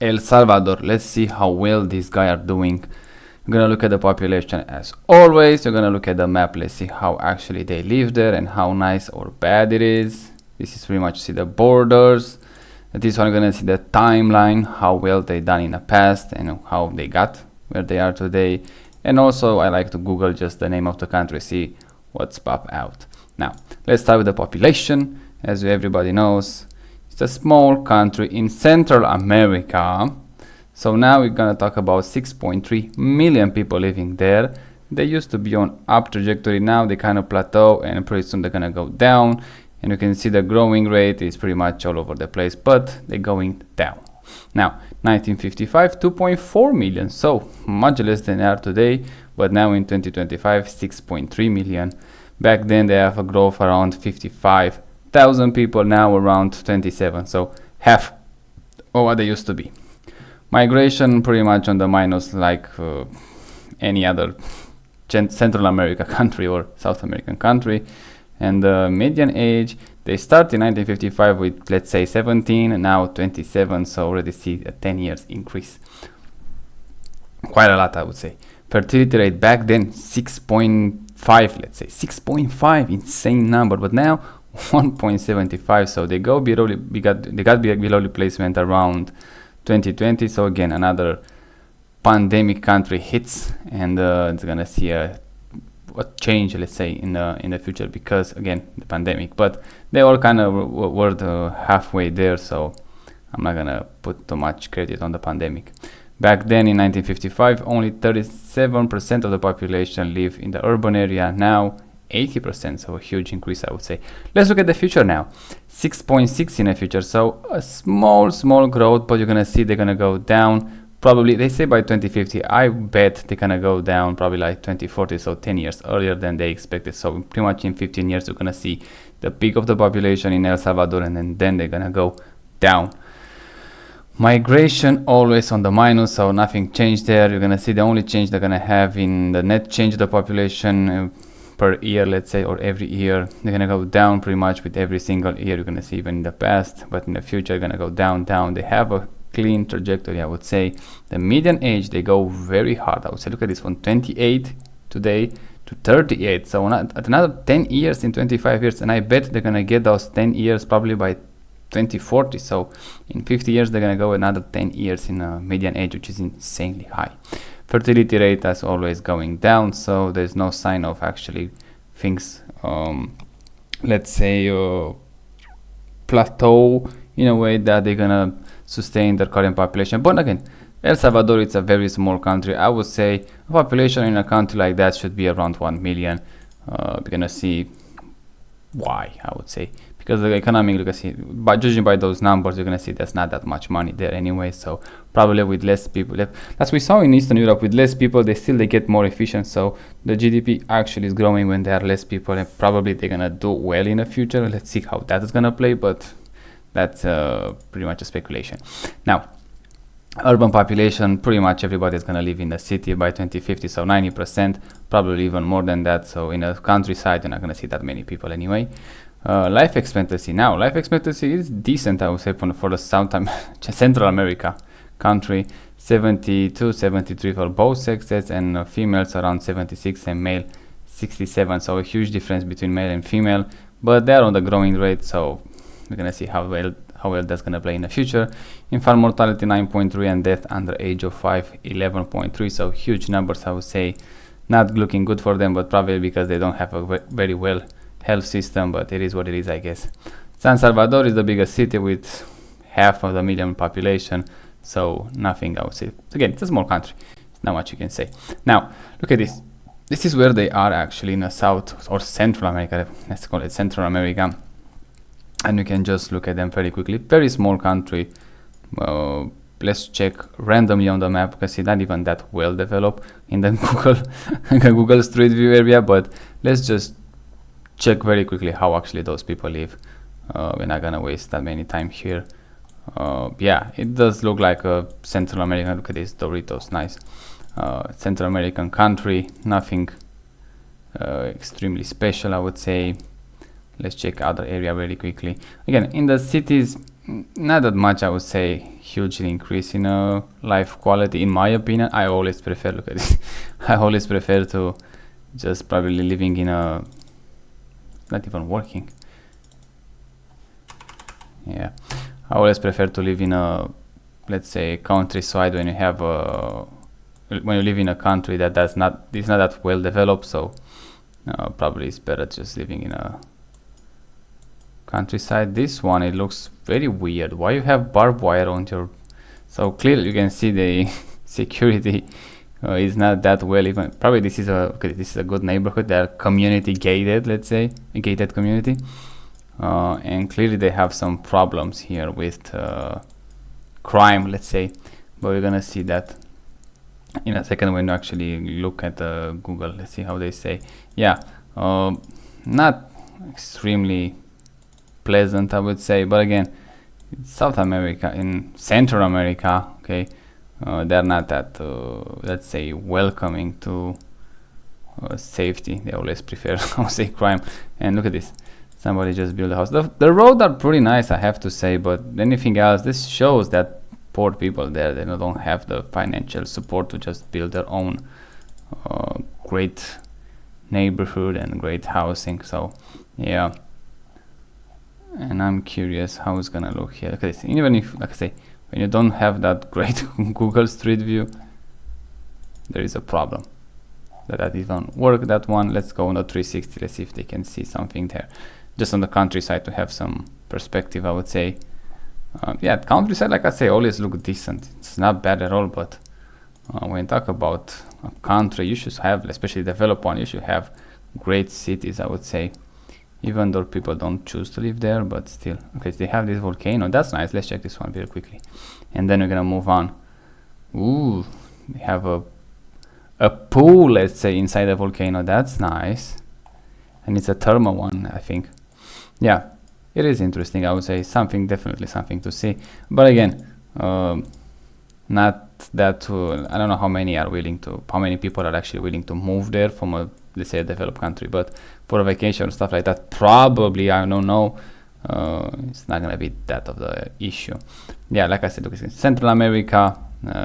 El Salvador. Let's see how well these guys are doing. You're gonna look at the population as always. You're gonna look at the map. Let's see how actually they live there and how nice or bad it is. This is pretty much see the borders. This one, you're gonna see the timeline, how well they done in the past and how they got where they are today. And also I like to Google just the name of the country, see what's pop out. Now let's start with the population. As everybody knows, it's a small country in Central America. So now we're gonna talk about 6.3 million people living there. They used to be on up trajectory. Now they kind of plateau and pretty soon they're gonna go down. And you can see the growing rate is pretty much all over the place, but they're going down. Now 1955, 2.4 million, so much less than they are today. But now in 2025, 6.3 million. Back then they have a growth around 55,000 people, now around 27, so half of what they used to be. Migration pretty much on the minus like any other Central America country or South American country. And the median age, they start in 1955 with, let's say, 17 and now 27, so already see a 10 years increase. Quite a lot, I would say. Fertility rate back then 6.5, let's say 6.5, insane number, but now 1.75, so they got below replacement around 2020. So again, another pandemic country hits, and it's gonna see a change, let's say, in the future, because again the pandemic, but they all kind of were halfway there, so I'm not gonna put too much credit on the pandemic. Back then in 1955, only 37% of the population live in the urban area. Now 80%, so a huge increase, I would say. Let's look at the future now. 6.6 in the future, so a small growth, but you're gonna see they're gonna go down. Probably, they say by 2050, I bet they're gonna go down probably like 2040, so 10 years earlier than they expected. So pretty much in 15 years, you're gonna see the peak of the population in El Salvador, and then they're gonna go down. Migration always on the minus, so nothing changed there. You're gonna see the only change they're gonna have in the net change of the population per year, let's say, or every year. They're gonna go down pretty much with every single year. You're gonna see even in the past, but in the future, they're gonna go down. They have a clean trajectory, I would say. The median age, they go very hard, I would say. Look at this one, 28 today to 38, so at another 10 years in 25 years, and I bet they're gonna get those 10 years probably by 2040. So in 50 years they're gonna go another 10 years in a median age, which is insanely high. Fertility rate as always going down, so there's no sign of actually things let's say plateau in a way that they're gonna sustain their current population. But again, El Salvador, it's a very small country. I would say a population in a country like that should be around 1 million. We're gonna see why, I would say, because the economy, look, see, by judging by those numbers, you're gonna see there's not that much money there anyway. So probably with less people, as we saw in Eastern Europe, with less people, they get more efficient. So the GDP actually is growing when there are less people, and probably they're gonna do well in the future. Let's see how that is gonna play, but that's pretty much a speculation. Now, urban population, pretty much everybody is gonna live in the city by 2050, so 90%, probably even more than that. So in the countryside, you're not gonna see that many people anyway. Life expectancy, now life expectancy is decent, I would say, for the Central America country. 72, 73 for both sexes, and females around 76 and male 67, so a huge difference between male and female, but they're on the growing rate, so we're gonna see how well that's gonna play in the future. Infant mortality 9.3 and death under age of 5 11.3, so huge numbers, I would say. Not looking good for them, but probably because they don't have a very well health system, but it is what it is, I guess. San Salvador is the biggest city with 500,000 population, so nothing, I would say. Again, it's a small country, it's not much you can say. Now look at this. This is where they are actually, in the South or Central America, let's call it Central America, and you can just look at them very quickly. Very small country. Let's check randomly on the map, because it's not even that well developed in the Google Street View area, but let's just check very quickly how actually those people live. We're not gonna waste that many time here. Yeah, it does look like a Central American. Look at this, Doritos, nice. Central American country, nothing extremely special, I would say. Let's check other area very quickly. Again, in the cities, Not that much, I would say. Hugely increase in life quality, in my opinion. I always prefer, look at this, I always prefer to just probably living in a, not even working. Yeah, I always prefer to live in a, let's say, countryside when you have a, when you live in a country that is not that well developed. So probably it's better just living in a countryside. This one, it looks very weird. Why you have barbed wire on your, so clearly you can see the security is not that well. Even probably this is a, okay, this is a good neighborhood. They're community gated, let's say, a gated community, and clearly they have some problems here with crime, let's say, but we're gonna see that in a second when you actually look at Google. Let's see how they say. Yeah, not extremely pleasant, I would say, but again, South America, in Central America, okay, they're not that let's say welcoming to safety. They always prefer, I would say, crime. And look at this, somebody just built a house. The roads are pretty nice, I have to say, but anything else, this shows that poor people there, they don't have the financial support to just build their own great neighborhood and great housing. So yeah, and I'm curious how it's gonna look here. Look at this. Even if, like I say, when you don't have that great Google Street View, there is a problem that even work. That one, let's go on the 360. Let's see if they can see something there, just on the countryside, to have some perspective, I would say. Yeah, countryside, like I say, always look decent. It's not bad at all, but when you talk about a country, you should have, especially developed one, you should have great cities, I would say, even though people don't choose to live there, but still. Okay, so they have this volcano. That's nice. Let's check this one very quickly, and then we're gonna move on. Ooh, they have a pool, let's say, inside the volcano. That's nice, and it's a thermal one, I think. Yeah, it is interesting, I would say. Something, definitely something to see, but again, not that I don't know how many people are actually willing to move there from a, let's say, a developed country, but for a vacation or stuff like that, probably, I don't know, it's not gonna be that of the issue. Yeah, like I said, look, Central America,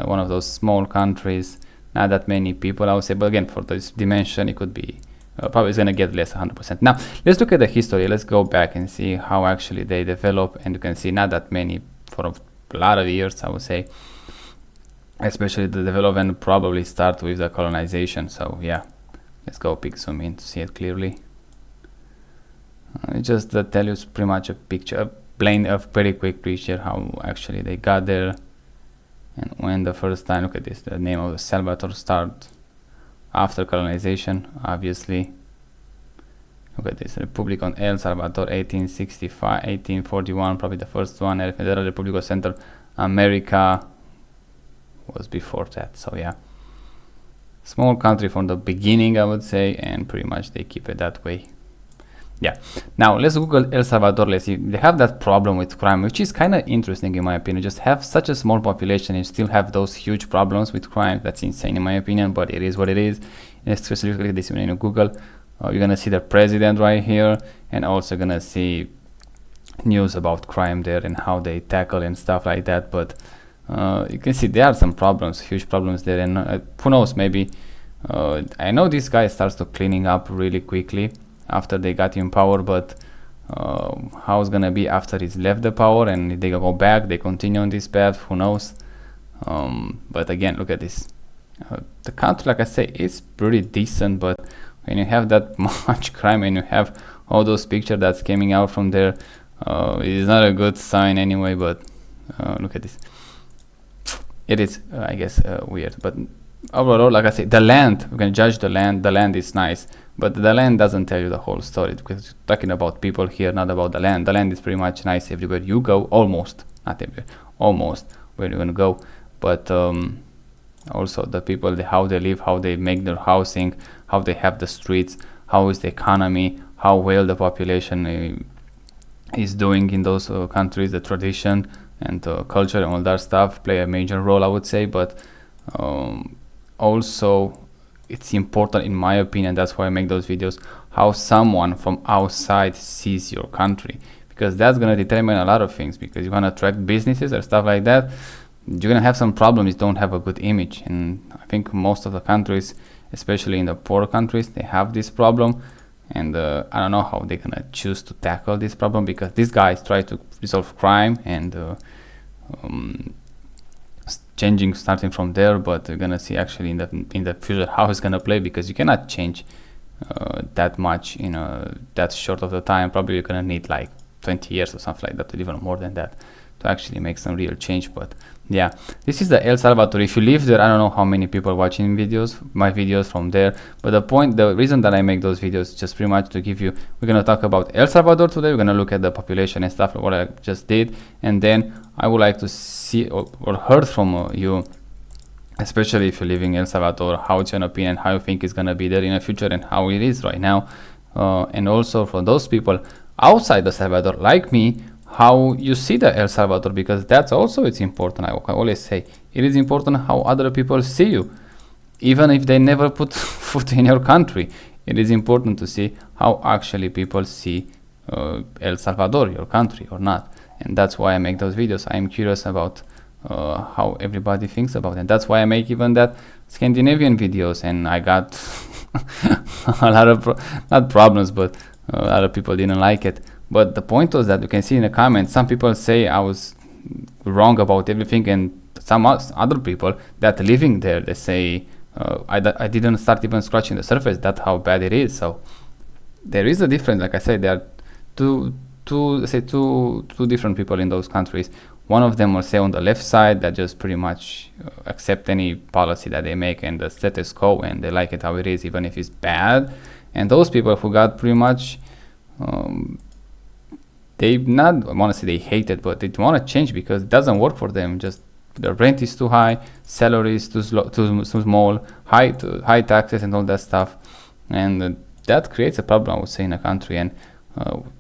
one of those small countries, not that many people, I would say, but again, for this dimension, it could be probably it's gonna get less 100%. Now let's look at the history. Let's go back and see how actually they develop, and you can see not that many for a lot of years, I would say, especially the development probably start with the colonization. So yeah, let's go pick zoom in to see it clearly. It just tell you pretty much a picture, a very quick picture how actually they got there, and when the first time. Look at this, the name of the Salvador start after colonization, obviously. Look at this, Republic on El Salvador, 1865, 1841, probably the first one. El Federal Republic of Central America was before that. So yeah, small country from the beginning, I would say, and pretty much they keep it that way. Yeah, now let's Google El Salvador. Let's see. They have that problem with crime, which is kind of interesting in my opinion. Just have such a small population and still have those huge problems with crime. That's insane in my opinion, but it is what it is. And especially look at this when you Google, you're gonna see the president right here, and also gonna see news about crime there and how they tackle and stuff like that. But you can see there are some problems, huge problems there, and who knows, maybe I know this guy starts to cleaning up really quickly after they got in power, but how it's gonna be after he's left the power and they go back, they continue on this path, who knows. But again, look at this, the country, like I say, is pretty decent, but when you have that much crime and you have all those pictures that's coming out from there, it is not a good sign anyway. But look at this, it is I guess weird, but overall, like I say, the land, we can judge the land is nice, but the land doesn't tell you the whole story, because you're talking about people here, not about the land. The land is pretty much nice everywhere you go, almost, not everywhere, almost where you're gonna go, but also the people, how they live, how they make their housing, how they have the streets, how is the economy, how well the population is doing in those countries. The tradition and culture and all that stuff play a major role, I would say, but also it's important in my opinion, that's why I make those videos, how someone from outside sees your country, because that's gonna determine a lot of things, because you're gonna attract businesses or stuff like that. You're gonna have some problems. You don't have a good image, and I think most of the countries, especially in the poor countries, they have this problem. And I don't know how they're gonna choose to tackle this problem, because these guys try to resolve crime and starting from there, but we're gonna see actually in the future how it's gonna play, because you cannot change that much in that short of the time. Probably you're gonna need like 20 years or something like that, or even more than that, to actually make some real change. But yeah, this is the El Salvador. If you live there, I don't know how many people watching my videos from there, but the reason that I make those videos is just pretty much to give you, we're gonna talk about El Salvador today. We're gonna look at the population and stuff, what I just did, and then I would like to see or heard from you, especially if you're living in El Salvador, how it's your opinion, how you think it's gonna be there in the future, and how it is right now, and also for those people outside El Salvador like me, how you see the El Salvador, because that's also, it's important. I always say it is important how other people see you, even if they never put foot in your country. It is important to see how actually people see El Salvador, your country, or not. And that's why I make those videos. I'm curious about how everybody thinks about it. And that's why I make even that Scandinavian videos, and I got a lot of not problems, but a lot of people didn't like it. But the point was that you can see in the comments, some people say I was wrong about everything, and some other people that living there, they say I didn't start even scratching the surface. That's how bad it is. So there is a difference. Like I said, there are two different people in those countries. One of them will say on the left side that just pretty much accept any policy that they make and the status quo, and they like it how it is, even if it's bad. And those people who got pretty much they not want to say they hate it, but they want to change because it doesn't work for them. Just the rent is too high, salary is too small, high taxes and all that stuff, and that creates a problem, I would say, in a country. And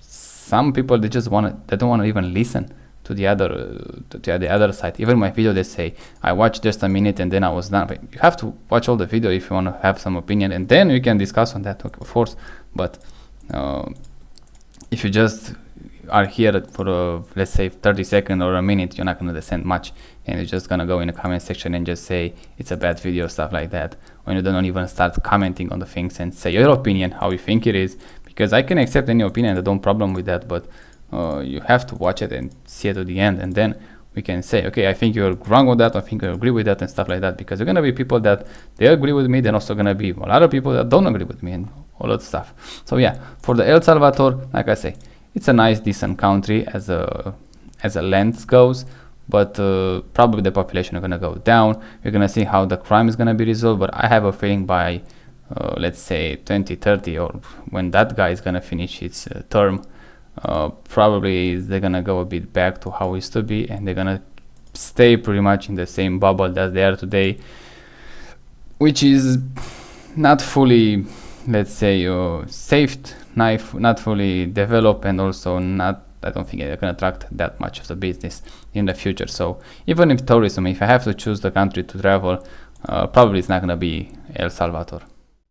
some people, they don't want to even listen to the other side. Even my video, they say I watched just a minute and then I was done. But you have to watch all the video if you want to have some opinion, and then we can discuss on that, of course. But if you just are here for let's say 30 seconds or a minute, you're not going to understand much, and you're just going to go in the comment section and just say it's a bad video, stuff like that, when you don't even start commenting on the things and say your opinion, how you think it is. Because I can accept any opinion, I don't problem with that, but you have to watch it and see it to the end, and then we can say, okay, I think you're wrong with that, I think I agree with that, and stuff like that. Because there are going to be people that they agree with me, then also going to be a lot of people that don't agree with me, and all that stuff. So yeah, for the El Salvador, like I say, it's a nice, decent country as a length goes, but probably the population is going to go down. We're going to see how the crime is going to be resolved, but I have a feeling by let's say 2030, or when that guy is going to finish his term, probably they're going to go a bit back to how it used to be, and they're going to stay pretty much in the same bubble that they are today, which is not fully, let's say, safe, not fully developed, and also I don't think it can attract that much of the business in the future. So even if tourism, if I have to choose the country to travel, probably it's not going to be El Salvador.